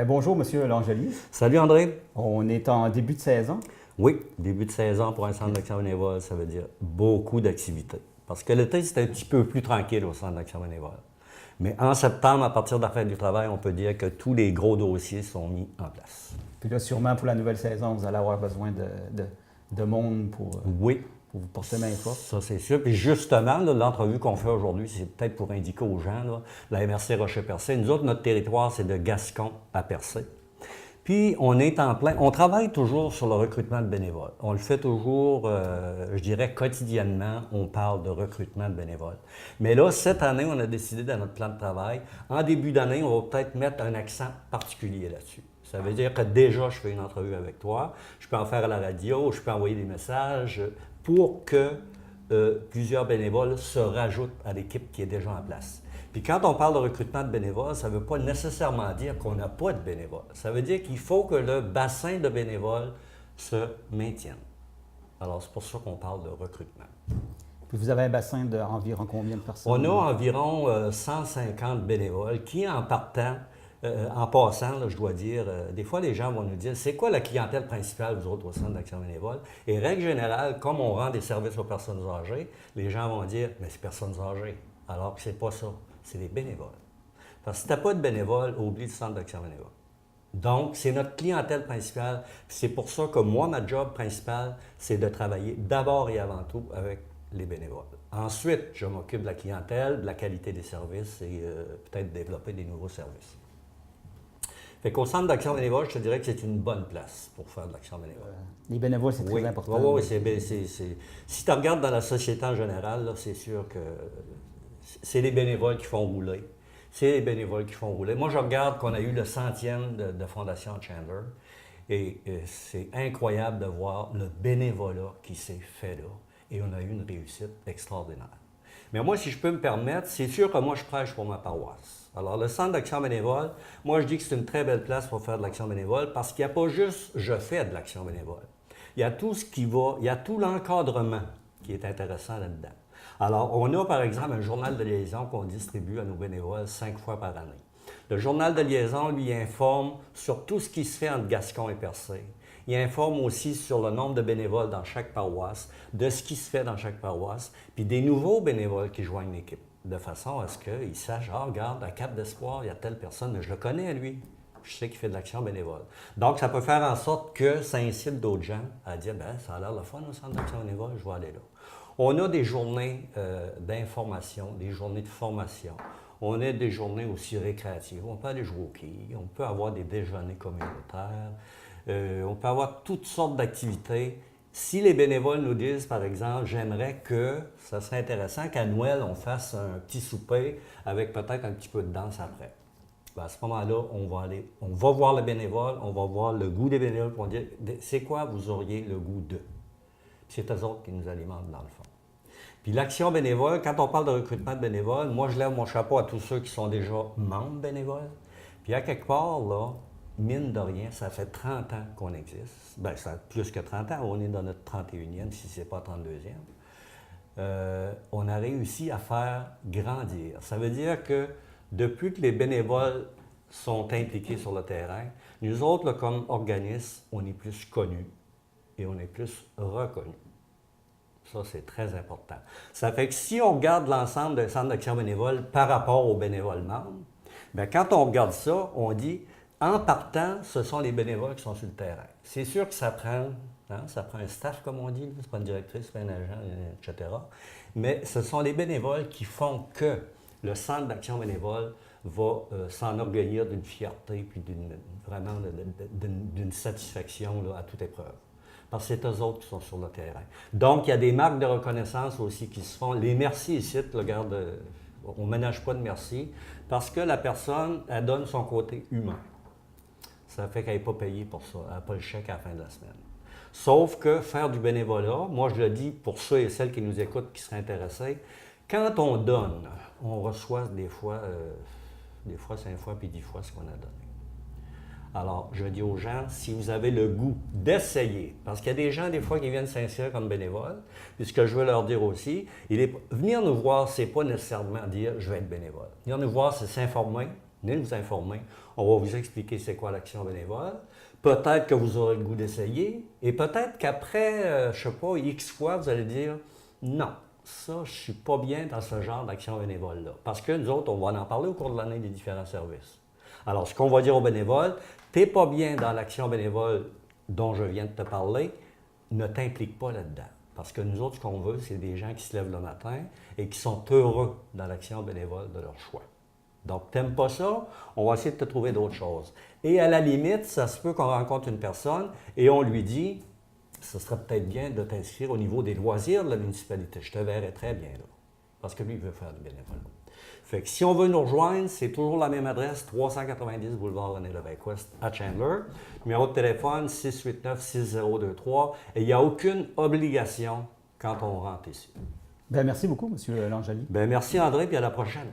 Bonjour, Monsieur Langelier. Salut André. On est en début de saison. Oui, début de saison pour un centre d'action bénévole, ça veut dire beaucoup d'activités. Parce que l'été, c'est un petit peu plus tranquille au centre d'action bénévole. Mais en septembre, à partir de la fin du travail, on peut dire que tous les gros dossiers sont mis en place. Puis là, sûrement pour la nouvelle saison, vous allez avoir besoin de monde Oui, pour vous porter main forte. ça c'est sûr. Puis justement, là, l'entrevue qu'on fait aujourd'hui, c'est peut-être pour indiquer aux gens, là, la MRC Rocher-Percé. Nous autres, notre territoire, c'est de Gascon à Percé. Puis, on est en plein, on travaille toujours sur le recrutement de bénévoles. On le fait toujours, je dirais, quotidiennement, on parle de recrutement de bénévoles. Mais là, cette année, on a décidé dans notre plan de travail, en début d'année, on va peut-être mettre un accent particulier là-dessus. Ça veut dire que déjà, je fais une entrevue avec toi, je peux en faire à la radio, je peux envoyer des messages pour que plusieurs bénévoles se rajoutent à l'équipe qui est déjà en place. Puis quand on parle de recrutement de bénévoles, ça ne veut pas nécessairement dire qu'on n'a pas de bénévoles. Ça veut dire qu'il faut que le bassin de bénévoles se maintienne. Alors, c'est pour ça qu'on parle de recrutement. Puis vous avez un bassin d'environ combien de personnes? On a environ 150 bénévoles qui, en partant, en passant, là, je dois dire, des fois, les gens vont nous dire, c'est quoi la clientèle principale, vous autres, au Centre d'action bénévole? Et règle générale, comme on rend des services aux personnes âgées, les gens vont dire, mais c'est personnes âgées. Alors que c'est pas ça. C'est les bénévoles. Parce que si tu n'as pas de bénévoles, oublie le centre d'action bénévole. Donc, c'est notre clientèle principale. C'est pour ça que moi, ma job principale, c'est de travailler d'abord et avant tout avec les bénévoles. Ensuite, je m'occupe de la clientèle, de la qualité des services et peut-être développer des nouveaux services. Fait qu'au centre d'action bénévole, je te dirais que c'est une bonne place pour faire de l'action bénévole. Les bénévoles, c'est très important. Oui, si tu regardes dans la société en général, là, c'est sûr que c'est les bénévoles qui font rouler. C'est les bénévoles qui font rouler. Moi, je regarde qu'on a eu le 100e de Fondation Chandler et c'est incroyable de voir le bénévolat qui s'est fait là. Et on a eu une réussite extraordinaire. Mais moi, si je peux me permettre, c'est sûr que moi, je prêche pour ma paroisse. Alors, le Centre d'action bénévole, moi, je dis que c'est une très belle place pour faire de l'action bénévole parce qu'il n'y a pas juste « je fais de l'action bénévole ». Il y a tout ce qui va, il y a tout l'encadrement qui est intéressant là-dedans. Alors, on a par exemple un journal de liaison qu'on distribue à nos bénévoles 5 fois par année. Le journal de liaison, lui, informe sur tout ce qui se fait entre Gascon et Percé. Il informe aussi sur le nombre de bénévoles dans chaque paroisse, de ce qui se fait dans chaque paroisse, puis des nouveaux bénévoles qui joignent l'équipe, de façon à ce qu'ils sachent, ah, regarde, à Cap d'Espoir, il y a telle personne, mais je le connais, lui. Je sais qu'il fait de l'action bénévole. Donc, ça peut faire en sorte que ça incite d'autres gens à dire, bien, ça a l'air le fun au centre d'action bénévole, je vais aller là. On a des journées d'information, des journées de formation. On a des journées aussi récréatives. On peut aller jouer au quilles, on peut avoir des déjeuners communautaires, on peut avoir toutes sortes d'activités. Si les bénévoles nous disent, par exemple, j'aimerais que, ça serait intéressant qu'à Noël, on fasse un petit souper avec peut-être un petit peu de danse après. Bien, à ce moment-là, on va voir le bénévole, on va voir le goût des bénévoles pour dire, c'est quoi vous auriez le goût de? C'est eux autres qui nous alimentent dans le fond. Puis l'action bénévole, quand on parle de recrutement de bénévoles, moi je lève mon chapeau à tous ceux qui sont déjà membres bénévoles. Puis à quelque part, là, mine de rien, ça fait 30 ans qu'on existe. Bien, ça fait plus que 30 ans, on est dans notre 31e, si ce n'est pas 32e. On a réussi à faire grandir. Ça veut dire que depuis que les bénévoles sont impliqués sur le terrain, nous autres, là, comme organisme, on est plus connus et on est plus reconnus. Ça, c'est très important. Ça fait que si on regarde l'ensemble des centres d'action bénévole par rapport aux bénévoles membres, bien, quand on regarde ça, on dit, en partant, ce sont les bénévoles qui sont sur le terrain. C'est sûr que ça prend un staff, comme on dit, c'est pas une directrice, c'est pas un agent, etc. Mais ce sont les bénévoles qui font que le centre d'action bénévole va s'enorgueillir d'une fierté puis vraiment d'une satisfaction là, à toute épreuve. Parce que c'est eux autres qui sont sur le terrain. Donc, il y a des marques de reconnaissance aussi qui se font. Les merci ici, regarde, on ne ménage pas de merci, parce que la personne, elle donne son côté humain. Ça fait qu'elle n'est pas payée pour ça, elle n'a pas le chèque à la fin de la semaine. Sauf que faire du bénévolat, moi je le dis pour ceux et celles qui nous écoutent, qui seraient intéressés, quand on donne, on reçoit des fois 5 fois puis 10 fois ce qu'on a donné. Alors, je dis aux gens, si vous avez le goût d'essayer, parce qu'il y a des gens, des fois, qui viennent s'inscrire comme bénévoles, puis ce que je veux leur dire aussi, venir nous voir, ce n'est pas nécessairement dire « je vais être bénévole ». Venir nous voir, c'est s'informer, venez nous informer. On va vous expliquer c'est quoi l'action bénévole. Peut-être que vous aurez le goût d'essayer. Et peut-être qu'après, je ne sais pas, X fois, vous allez dire non, ça, je ne suis pas bien dans ce genre d'action bénévole-là. Parce que nous autres, on va en parler au cours de l'année des différents services. Alors, ce qu'on va dire aux bénévoles, tu n'es pas bien dans l'action bénévole dont je viens de te parler, ne t'implique pas là-dedans. Parce que nous autres, ce qu'on veut, c'est des gens qui se lèvent le matin et qui sont heureux dans l'action bénévole de leur choix. Donc, tu n'aimes pas ça, on va essayer de te trouver d'autres choses. Et à la limite, ça se peut qu'on rencontre une personne et on lui dit, ce serait peut-être bien de t'inscrire au niveau des loisirs de la municipalité. Je te verrais très bien là. Parce que lui, il veut faire du bénévolat. Fait que si on veut nous rejoindre, c'est toujours la même adresse, 390 boulevard René Lévesque-Ouest à Chandler. Numéro de téléphone 689-6023. Et il n'y a aucune obligation quand on rentre ici. Bien, merci beaucoup, M. Langeli. Bien, merci André, puis à la prochaine.